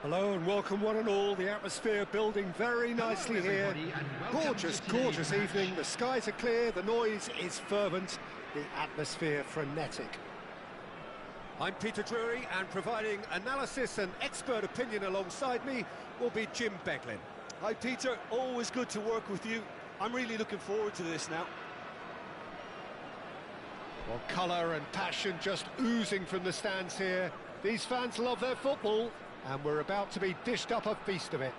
Hello and welcome one and all. The atmosphere building very nicely here. Gorgeous, gorgeous evening. The skies are clear, the noise is fervent, the atmosphere frenetic. I'm Peter Drury, and providing analysis and expert opinion alongside me will be Jim Beglin. Hi Peter, always good to work with you. I'm really looking forward to this now. Well, colour and passion just oozing from the stands here. These fans love their football, and we're about to be dished up a feast of it.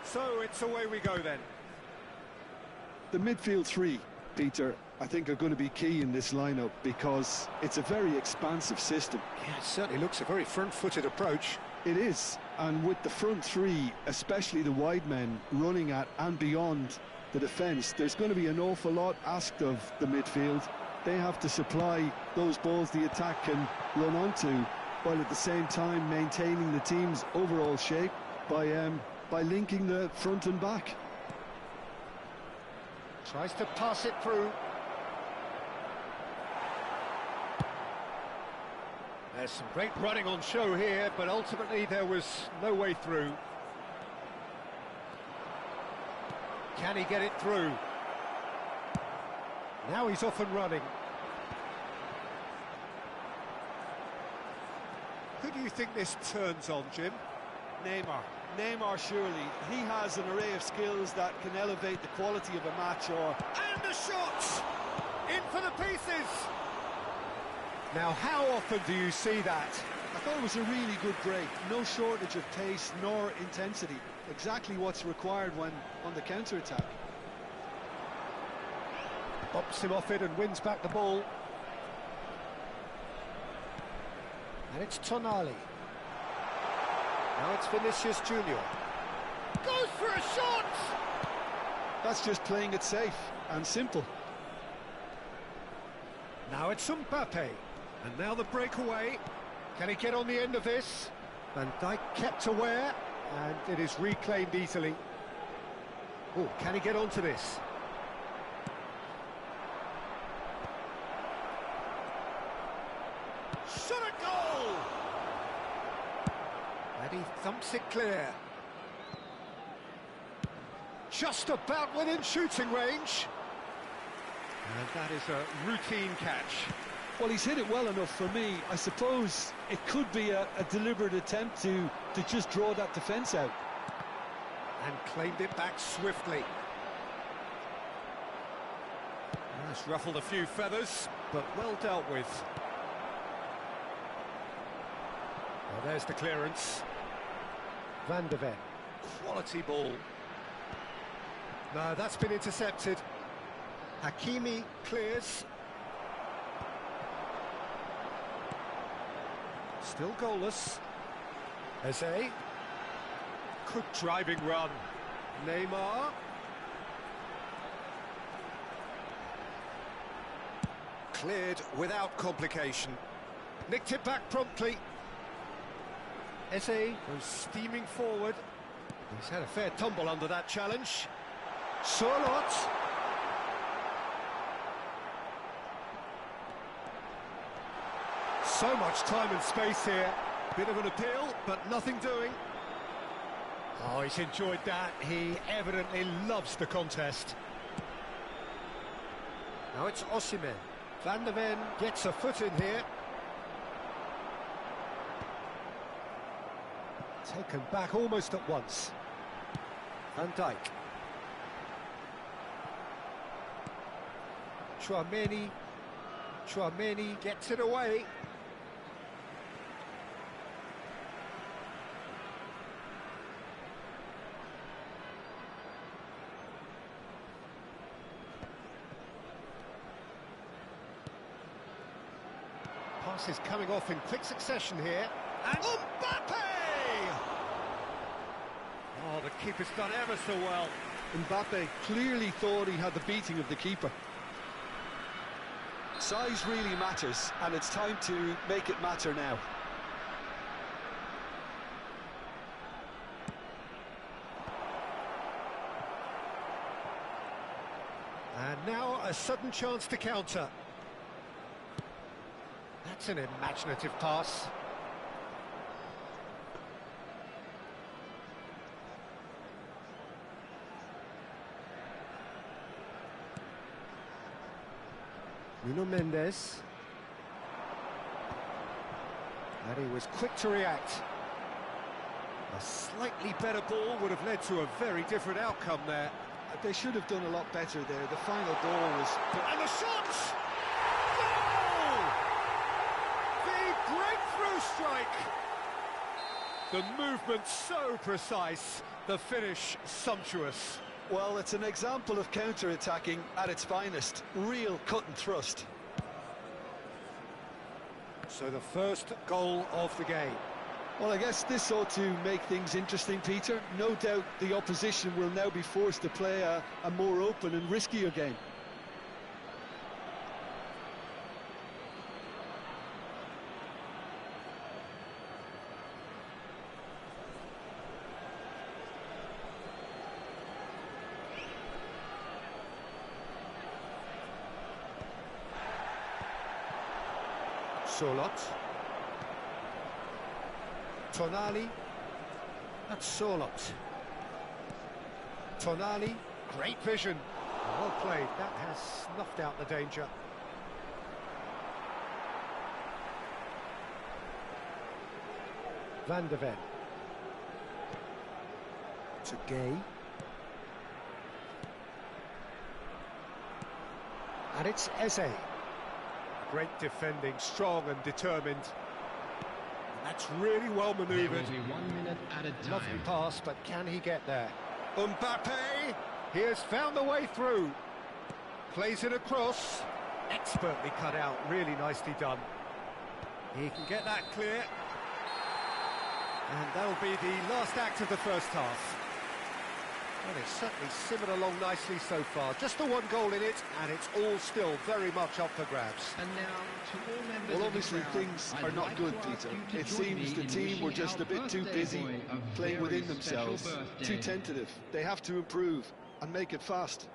So it's away we go then. The midfield three, Peter, I think are going to be key in this lineup because it's a very expansive system. Yeah, it certainly looks a very front-footed approach. It is, and with the front three, especially the wide men, running at and beyond the defence, there's going to be an awful lot asked of the midfield. They have to supply those balls the attack can run onto, while at the same time maintaining the team's overall shape by linking the front and back. Tries to pass it through. There's some great running on show here, but ultimately there was no way through. Can he get it through? Now he's off and running. Who do you think this turns on, Jim? Neymar surely. He has an array of skills that can elevate the quality of a match. And the shot! In for the pieces! Now, how often do you see that? I thought it was a really good break. No shortage of pace nor intensity. Exactly what's required when on the counter-attack. Bops him off it and wins back the ball. And it's Tonali. Now it's Vinicius Junior. Goes for a shot! That's just playing it safe and simple. Now it's Mbappe. And now the breakaway. Can he get on the end of this? Van Dijk kept aware, and it is reclaimed easily. Oh, can he get onto this? Shot a goal! And he thumps it clear. Just about within shooting range. And that is a routine catch. Well, he's hit it well enough for me. I suppose it could be a deliberate attempt to just draw that defence out. And claimed it back swiftly. That's ruffled a few feathers, but well dealt with. Well, there's the clearance. Van de Ven. Quality ball. No, that's been intercepted. Hakimi clears. Still goalless. Eze. Good driving run. Neymar. Cleared without complication. Nicked it back promptly. Eze goes steaming forward. He's had a fair tumble under that challenge. Sorlot. So much time and space here. Bit of an appeal, but nothing doing. Oh, he's enjoyed that. He evidently loves the contest. Now it's Osimhen. Van de Ven gets a foot in here. Taken back almost at once. Van Dijk. Chouameni Chouameni gets it away. Pass is coming off in quick succession here. And Mbappe! Oh, the keeper's done ever so well. Mbappe clearly thought he had the beating of the keeper. Size really matters, and it's time to make it matter now. And now a sudden chance to counter. That's an imaginative pass. Nuno Mendes. And he was quick to react. A slightly better ball would have led to a very different outcome there. They should have done a lot better there. The final ball was... And the shot! Goal! The breakthrough strike! The movement so precise, the finish sumptuous. Well, it's an example of counter-attacking at its finest. Real cut and thrust. So the first goal of the game. Well, I guess this ought to make things interesting, Peter. No doubt the opposition will now be forced to play a more open and riskier game. Solot. Tonali. That's Solot. Tonali. Great vision. Well played. That has snuffed out the danger. Van de Ven. To Gay. And it's Eze. Great defending, strong and determined. That's really well manoeuvred. There will be 1 minute at a time. Lovely pass, but can he get there? Mbappe! He has found the way through. Plays it across. Expertly cut out, really nicely done. He can get that clear. And that'll be the last act of the first half. Well, it's certainly simmered along nicely so far. Just the one goal in it, and it's all still very much up for grabs. And now, to all members Well, of obviously the crowd, things I'd are not like good, to ask Peter. you to It join seems me the in team were wishing just our a bit too birthday busy boy a playing very within special themselves, birthday. too tentative. They have to improve and make it fast.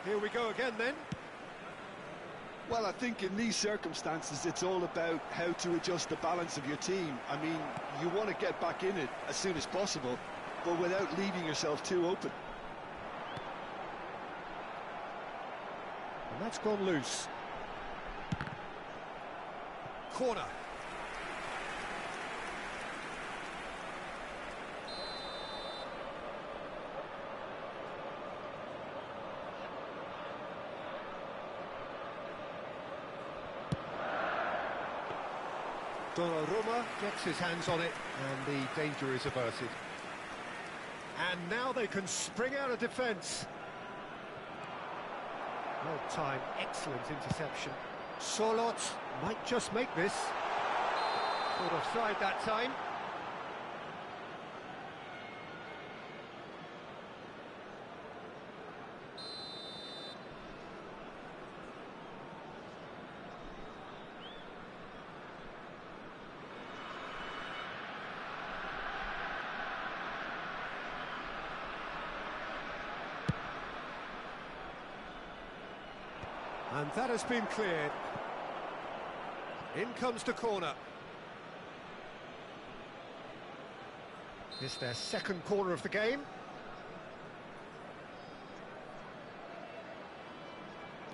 Here we go again then. Well, I think in these circumstances, it's all about how to adjust the balance of your team. I mean, you want to get back in it as soon as possible, but without leaving yourself too open. And that's gone loose. Corner. Donnarumma gets his hands on it, and the danger is averted. And now they can spring out of defence. Well timed, excellent interception. Solot might just make this. Caught offside that time. And that has been cleared. In comes the corner. It's their second corner of the game.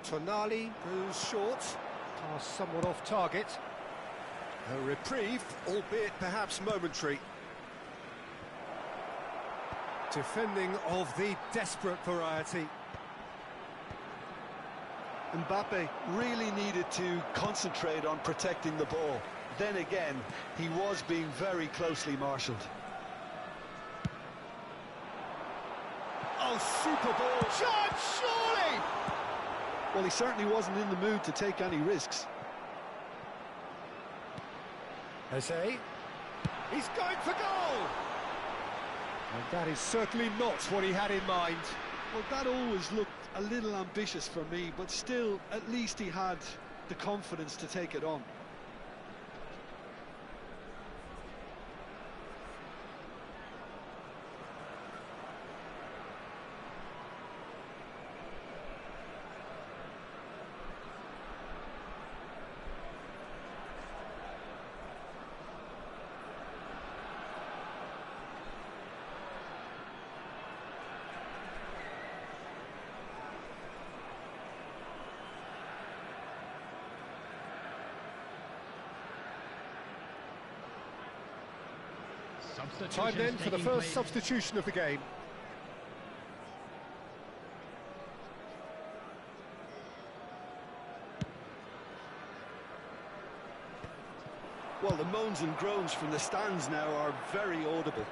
Tonali goes short. Pass somewhat off target. A reprieve, albeit perhaps momentary. Defending of the desperate variety. Mbappe really needed to concentrate on protecting the ball. Then again, he was being very closely marshalled. Oh, super ball. Shot, surely! Well, he certainly wasn't in the mood to take any risks. Jose. He's going for goal! And that is certainly not what he had in mind. Well, that always looked a little ambitious for me, but still, at least he had the confidence to take it on. Time then for the first substitution of the game. Well, the moans and groans from the stands now are very audible.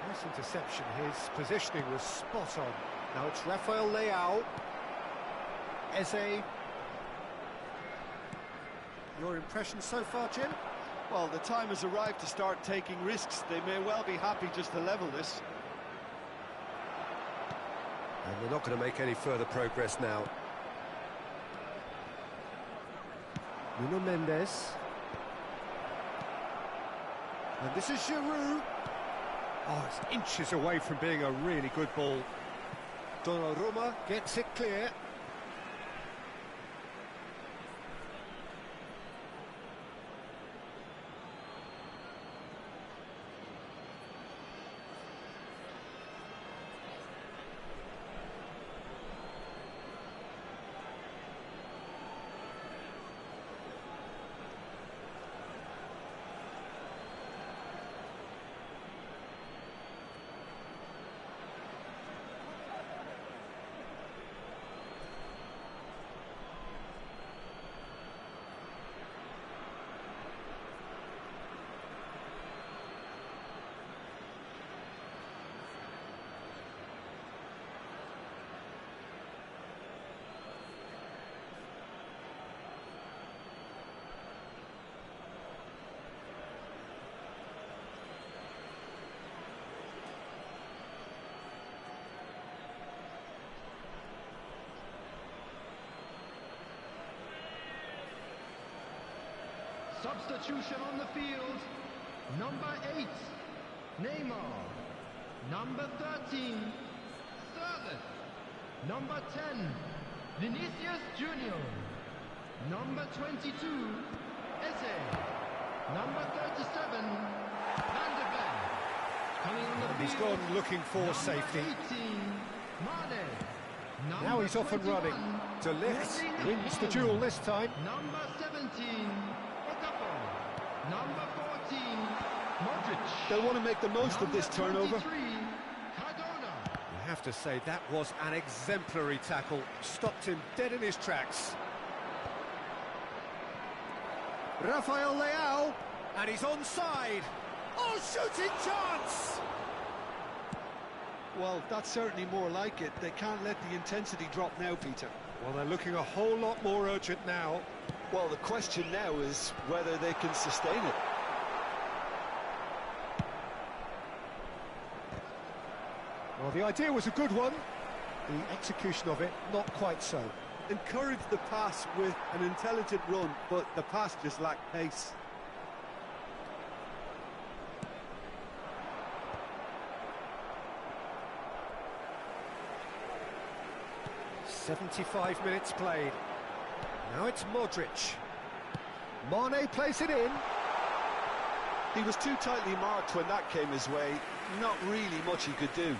Nice interception, his positioning was spot on. Now it's Rafael Leao. Eze. Your impression so far, Jim? Well, the time has arrived to start taking risks. They may well be happy just to level this. And they're not going to make any further progress now. Nuno Mendes. And this is Giroud. Oh, it's inches away from being a really good ball. Donnarumma gets it clear. Substitution on the field. Number 8, Neymar. Number 13, Sterling. Number 10, Vinicius Junior. Number 22, Eze. Number 37, Van de Ven. Coming on the field. He's gone looking for safety. 18, Mane. Now he's off and running. De Ligt wins the duel this time. Number 17, Okafor. Number 14, Modric. They'll want to make the most of this turnover. Cardona. You have to say that was an exemplary tackle. Stopped him dead in his tracks. Rafael Leao, and he's onside. Oh, shooting chance! Well, that's certainly more like it. They can't let the intensity drop now, Peter. Well, they're looking a whole lot more urgent now. Well, the question now is whether they can sustain it. Well, the idea was a good one. The execution of it, not quite so. Encouraged the pass with an intelligent run, but the pass just lacked pace. 75 minutes played. Now it's Modric. Mane plays it in. He was too tightly marked when that came his way. Not really much he could do.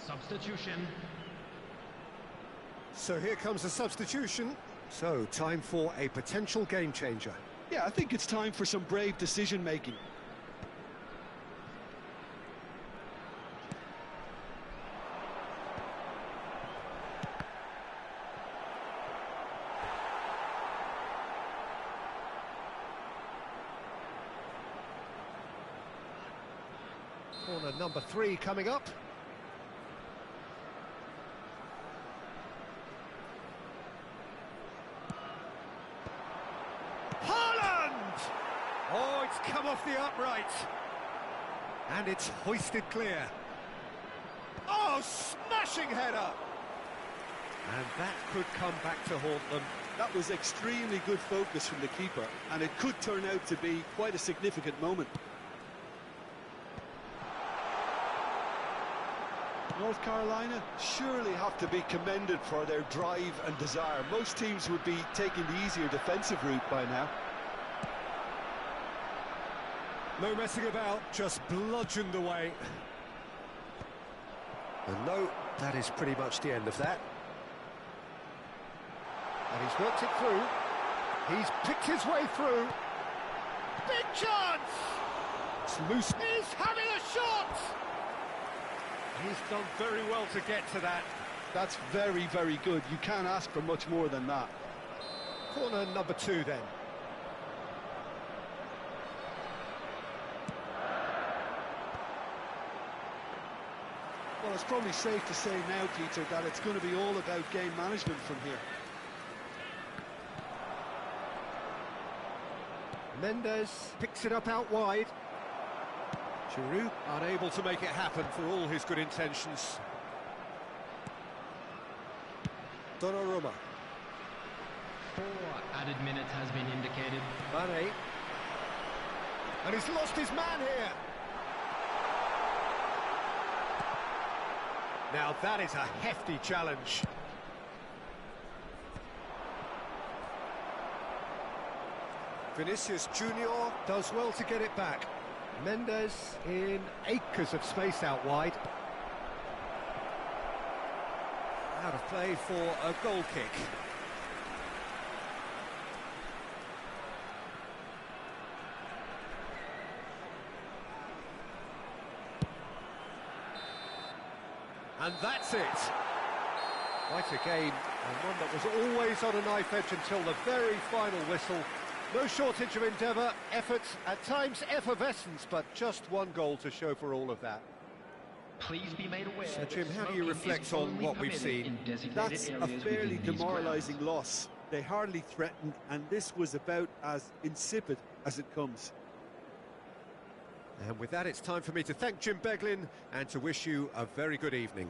Substitution. So here comes a substitution. So time for a potential game changer. Yeah, I think it's time for some brave decision-making. Corner number 3 coming up. Oh, it's come off the upright. And it's hoisted clear. Oh, smashing header! And that could come back to haunt them. That was extremely good focus from the keeper, and it could turn out to be quite a significant moment. North Carolina surely have to be commended for their drive and desire. Most teams would be taking the easier defensive route by now. No messing about, just bludgeoned away. And no, that is pretty much the end of that. And he's worked it through. He's picked his way through. Big chance! It's loose. He's having a shot! He's done very well to get to that. That's very, very good. You can't ask for much more than that. Corner number 2 then. Well, it's probably safe to say now, Peter, that it's going to be all about game management from here. Mendes picks it up out wide. Giroud unable to make it happen for all his good intentions. Donnarumma. 4 added minutes has been indicated. Mane. And he's lost his man here. Now that is a hefty challenge. Vinicius Junior does well to get it back. Mendes in acres of space out wide. Out of play for a goal kick. And that's it. Quite a game, and one that was always on a knife edge until the very final whistle. No shortage of endeavour, effort, at times effervescence, but just one goal to show for all of that. Please be made aware. So, Jim, how do you reflect on what we've seen? That's a fairly demoralising loss. They hardly threatened, and this was about as insipid as it comes. And with that, it's time for me to thank Jim Beglin and to wish you a very good evening.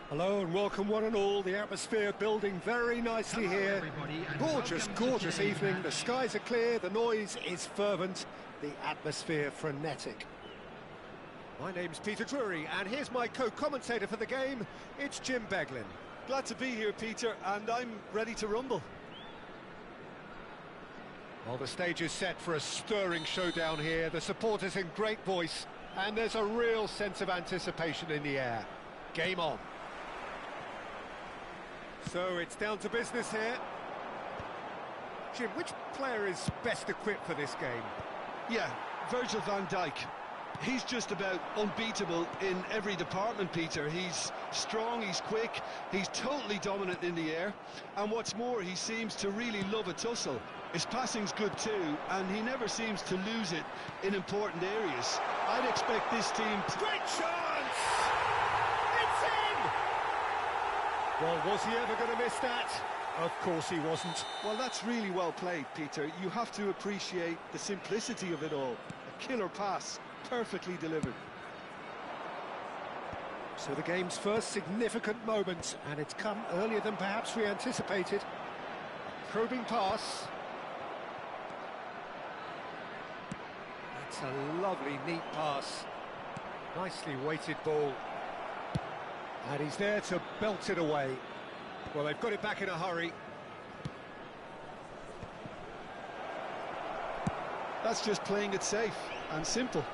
Hello and welcome one and all. The atmosphere building very nicely here. Gorgeous, gorgeous evening. The skies are clear, the noise is fervent, the atmosphere frenetic. My name's Peter Drury, and here's my co-commentator for the game. It's Jim Beglin. Glad to be here, Peter, and I'm ready to rumble. Well, the stage is set for a stirring showdown here. The supporters in great voice, and there's a real sense of anticipation in the air. Game on. So it's down to business here. Jim, which player is best equipped for this game? Yeah, Virgil van Dijk. He's just about unbeatable in every department, Peter. He's strong, he's quick, he's totally dominant in the air, and what's more, he seems to really love a tussle. His passing's good too, and he never seems to lose it in important areas. I'd expect this team to... Great chance! It's in! Well, was he ever going to miss that? Of course he wasn't. Well, that's really well played, Peter. You have to appreciate the simplicity of it all. A killer pass. Perfectly delivered. So the game's first significant moment, and it's come earlier than perhaps we anticipated. Probing pass. That's a lovely, neat pass. Nicely weighted ball. And he's there to belt it away. Well, they've got it back in a hurry. That's just playing it safe and simple.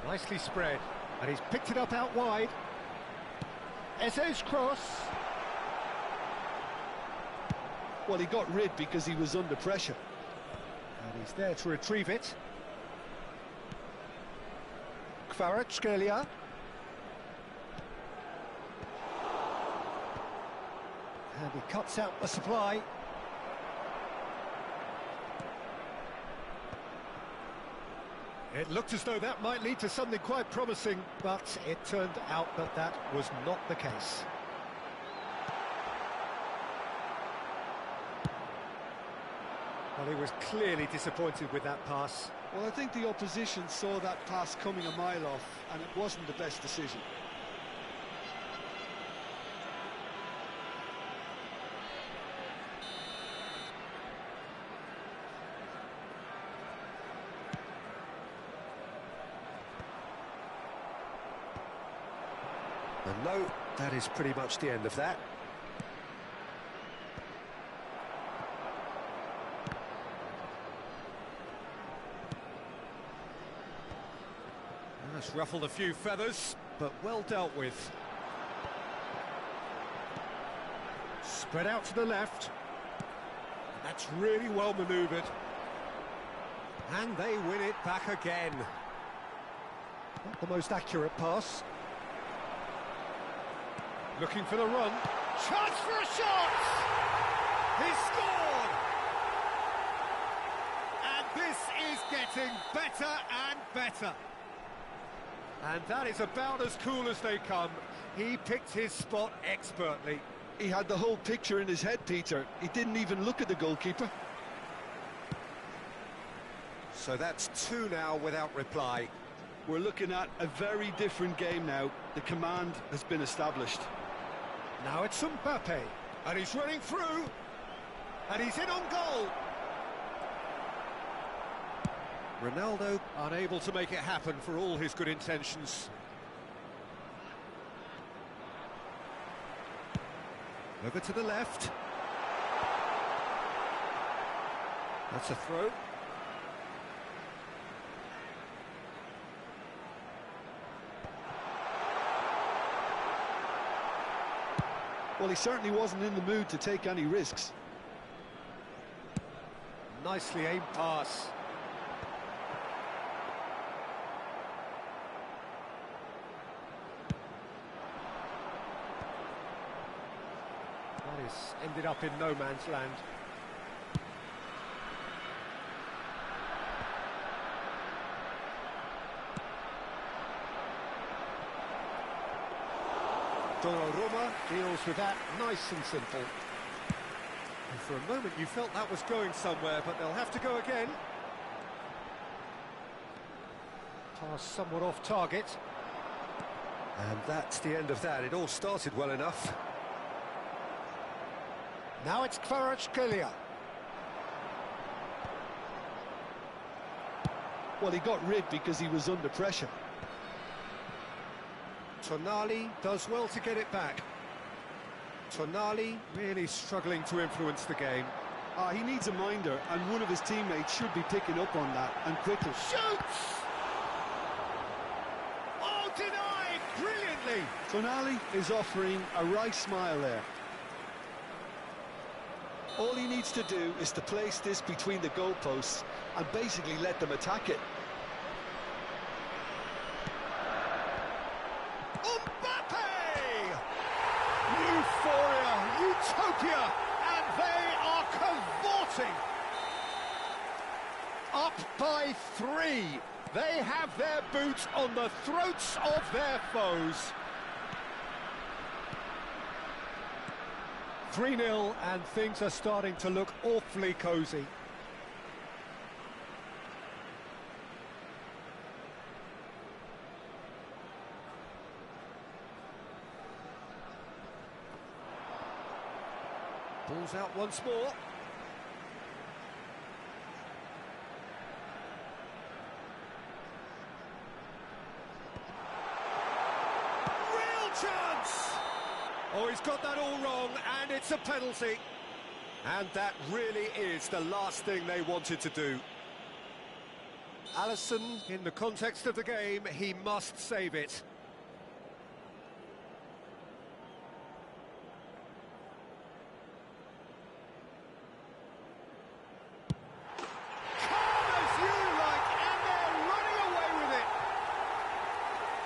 Nicely spread, and he's picked it up out wide. Eze's cross. Well, he got rid because he was under pressure. And he's there to retrieve it. Kvaratskhelia. And he cuts out the supply. It looked as though that might lead to something quite promising, but it turned out that that was not the case. Well, he was clearly disappointed with that pass. Well, I think the opposition saw that pass coming a mile off, and it wasn't the best decision. And no, that is pretty much the end of that. That's ruffled a few feathers, but well dealt with. Spread out to the left. That's really well manoeuvred. And they win it back again. Not the most accurate pass. Looking for the run. Chance for a shot! He's scored! And this is getting better and better. And that is about as cool as they come. He picked his spot expertly. He had the whole picture in his head, Peter. He didn't even look at the goalkeeper. So that's two now without reply. We're looking at a very different game now. The command has been established. Now it's Mbappe, and he's running through, and he's in on goal. Ronaldo unable to make it happen for all his good intentions. Over to the left. That's a throw. Well, he certainly wasn't in the mood to take any risks. Nicely aimed pass. That is ended up in no man's land. Donnarumma deals with that nice and simple. And for a moment you felt that was going somewhere, but they'll have to go again. Pass somewhat off target. And that's the end of that. It all started well enough. Now it's Skugric. Well, he got rid because he was under pressure. Tonali does well to get it back. Tonali really struggling to influence the game. He needs a minder, and one of his teammates should be picking up on that, and quickly. Shoots! Oh, denied! Brilliantly! Tonali is offering a right smile there. All he needs to do is to place this between the goalposts and basically let them attack it. Euphoria, utopia, and they are cavorting. Up by 3. They have their boots on the throats of their foes. 3-0, and things are starting to look awfully cosy. Ball's out once more. Real chance! Oh, he's got that all wrong, and it's a penalty. And that really is the last thing they wanted to do. Alisson, in the context of the game, he must save it.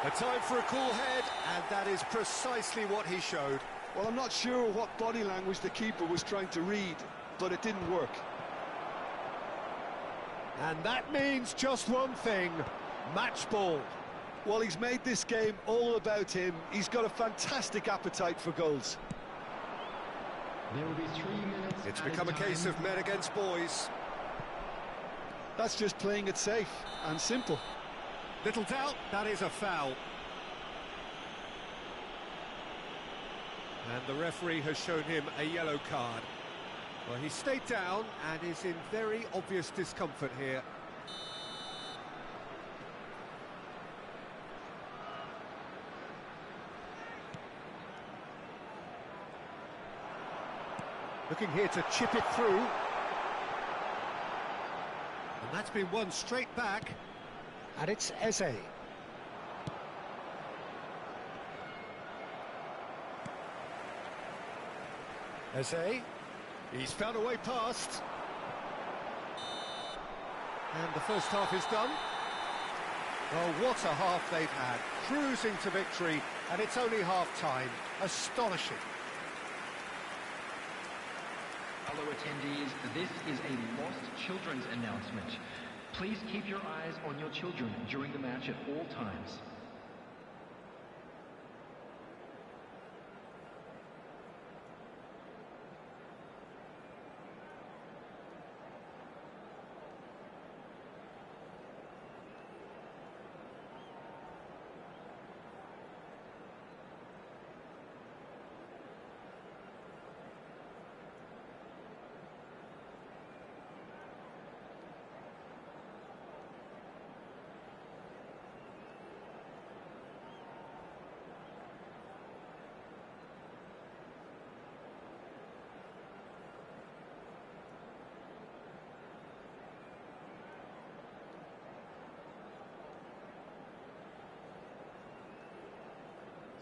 A time for a cool head, and that is precisely what he showed. Well, I'm not sure what body language the keeper was trying to read, but it didn't work. And that means just one thing, match ball. Well, he's made this game all about him. He's got a fantastic appetite for goals. There will be 3 minutes. It's become a case of men against boys. That's just playing it safe and simple. Little doubt, that is a foul. And the referee has shown him a yellow card. Well, he stayed down and is in very obvious discomfort here. Looking here to chip it through. And that's been won straight back. And it's Eze. Eze, he's found a way past. And the first half is done. Oh, what a half they've had. Cruising to victory, and it's only half-time. Astonishing. Fellow attendees, this is a lost children's announcement. Please keep your eyes on your children during the match at all times.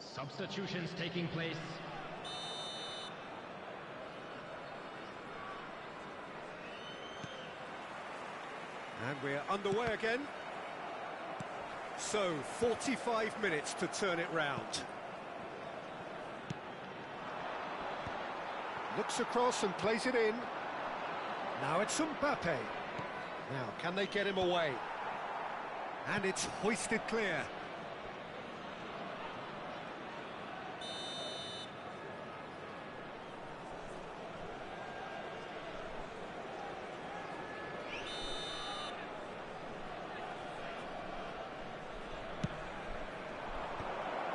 Substitutions taking place. And we're underway again. So, 45 minutes to turn it round. Looks across and plays it in. Now it's Mbappe. Now, can they get him away? And it's hoisted clear.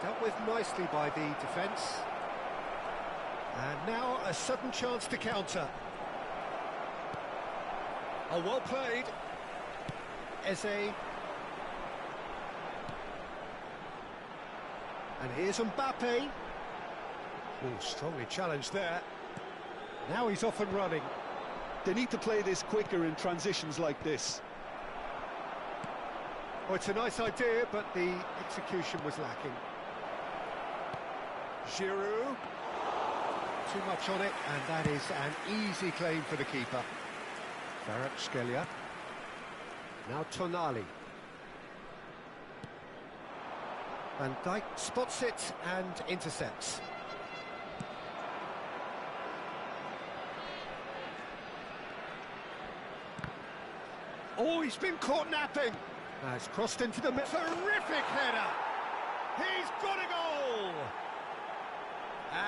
Dealt with nicely by the defence. And now a sudden chance to counter. Oh, well played. Eze. And here's Mbappe. Oh, strongly challenged there. Now he's off and running. They need to play this quicker in transitions like this. Oh, it's a nice idea, but the execution was lacking. Giroud. Too much on it, and that is an easy claim for the keeper. Kvaratskhelia. Now Tonali. Van Dijk spots it and intercepts. Oh, he's been caught napping. Now it's crossed into the middle. Terrific header. He's got a goal.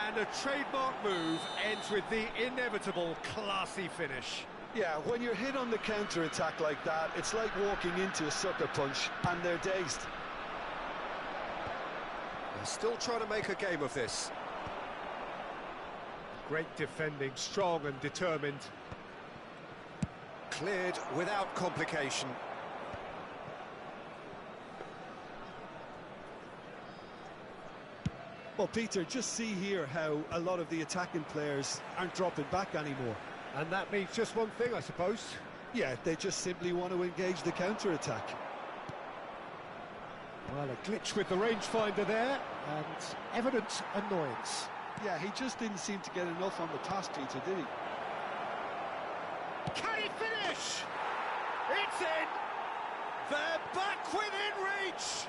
And a trademark move ends with the inevitable classy finish. Yeah, when you're hit on the counter-attack like that, it's like walking into a sucker punch, and they're dazed. They're still trying to make a game of this. Great defending, strong and determined. Cleared without complication. Well, Peter, just see here how a lot of the attacking players aren't dropping back anymore. And that means just one thing, I suppose. Yeah, they just simply want to engage the counter-attack. Well, a glitch with the rangefinder there, and evident annoyance. Yeah, he just didn't seem to get enough on the pass, Peter, did he? Can he finish? It's in! They're back within reach!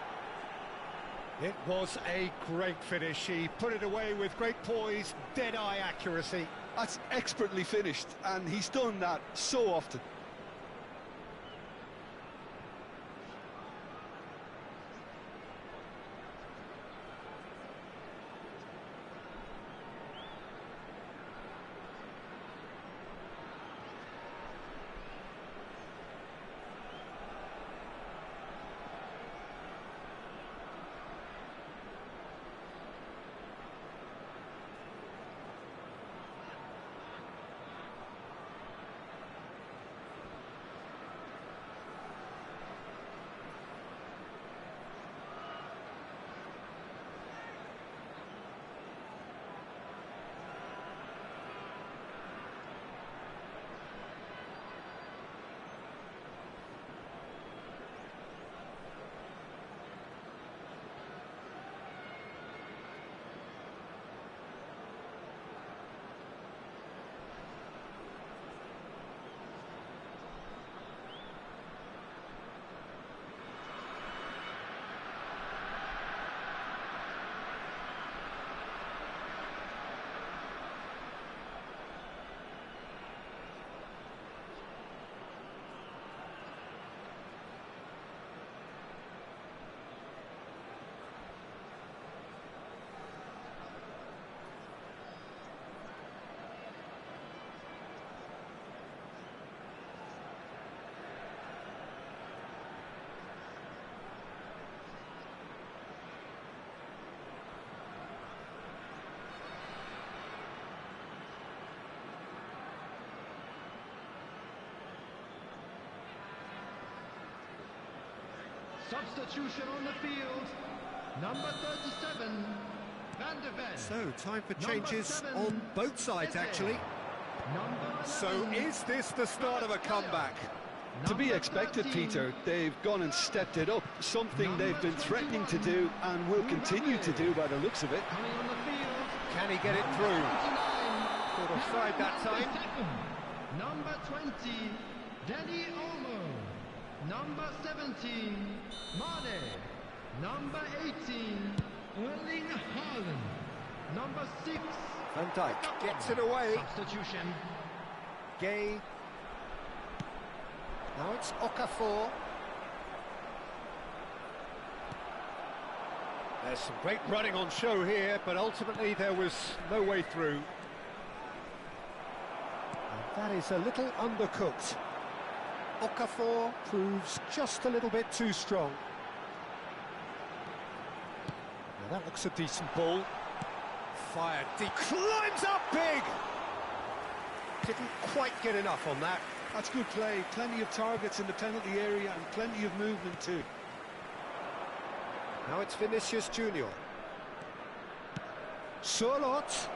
It was a great finish. He put it away with great poise, dead-eye accuracy. That's expertly finished, and he's done that so often. Substitution on the field, number 37, Van de Ven. So, time for changes on both sides, actually. So, is this the start of a comeback? To be expected, Peter. They've gone and stepped it up, something they've been threatening to do and will continue to do by the looks of it. Can he get it through? Caught offside that time. Number 20, Danny Olmo. Number 17, Mane. Number 18, Erling Haaland. Number 6, Van Dijk gets it away. substitution. Gay. Now it's Okafor. There's some great running on show here, but ultimately there was no way through. And that is a little undercooked. Okafor proves just a little bit too strong. Now that looks a decent ball. Fired deep, climbs up big! Didn't quite get enough on that. That's good play, plenty of targets in the penalty area and plenty of movement too. Now it's Vinicius Junior. Surlot.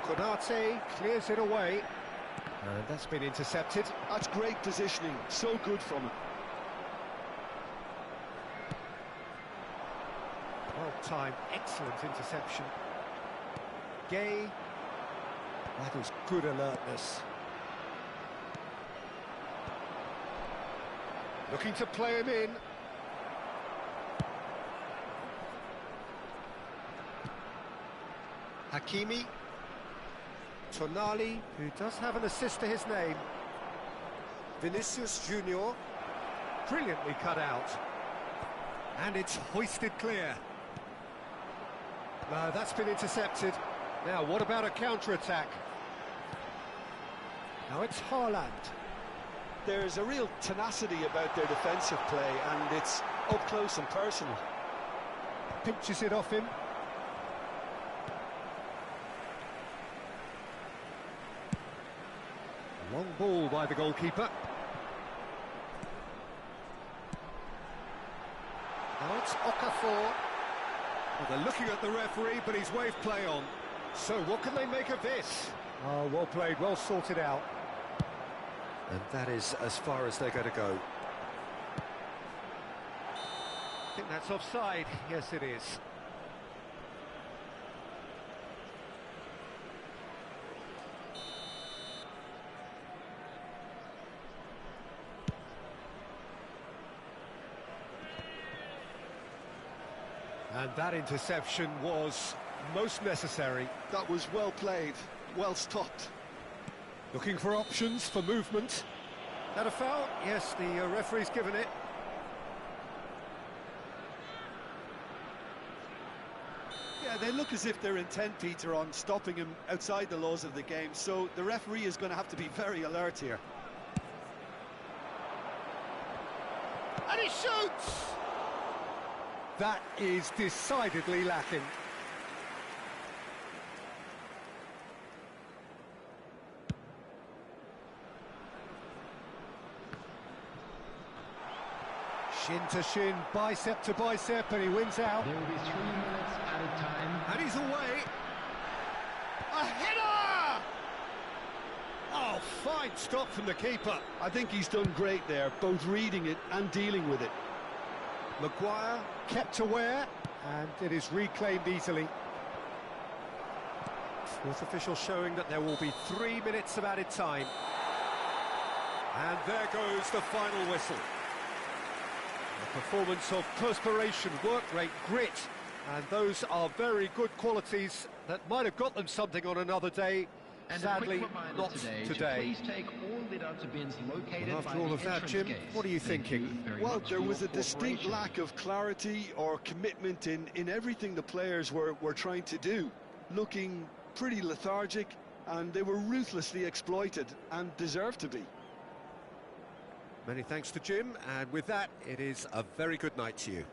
Konate clears it away. And that's been intercepted. That's great positioning, so good from him. Well timed, excellent interception. Gay. That is good alertness. Looking to play him in. Hakimi. Tonali, who does have an assist to his name. Vinicius Junior. Brilliantly cut out. And it's hoisted clear. No, that's been intercepted. Now, what about a counter-attack? Now it's Haaland. There's a real tenacity about their defensive play, and it's up close and personal. Pinches it off him. Long ball by the goalkeeper. Now it's Okafor. Well, they're looking at the referee, but he's waved play on. So what can they make of this? Oh, well played, well sorted out. And that is as far as they're going to go. I think that's offside. Yes, it is. And that interception was most necessary. That was well played, well stopped. Looking for options for movement. That a foul? Yes, the referee's given it. Yeah, they look as if they're intent, Peter, on stopping him outside the laws of the game, so the referee is going to have to be very alert here. And he shoots! That is decidedly lacking. Shin to shin, bicep to bicep, and he wins out. There will be 3 minutes added time. And he's away. A header! Oh, fine stop from the keeper. I think he's done great there, both reading it and dealing with it. Maguire kept aware, and it is reclaimed easily. Fourth official showing that there will be 3 minutes of added time. And there goes the final whistle. A performance of perspiration, work rate, grit, and those are very good qualities that might have got them something on another day. And sadly, a quick reminder not today. today. Please take all litter to bins located Well, by after all the of that, entrance Jim, gates. what are you Thank thinking? very Well, much there for was a your distinct cooperation. lack of clarity or commitment in everything the players were trying to do. Looking pretty lethargic, and they were ruthlessly exploited and deserved to be. Many thanks to Jim, and with that, it is a very good night to you.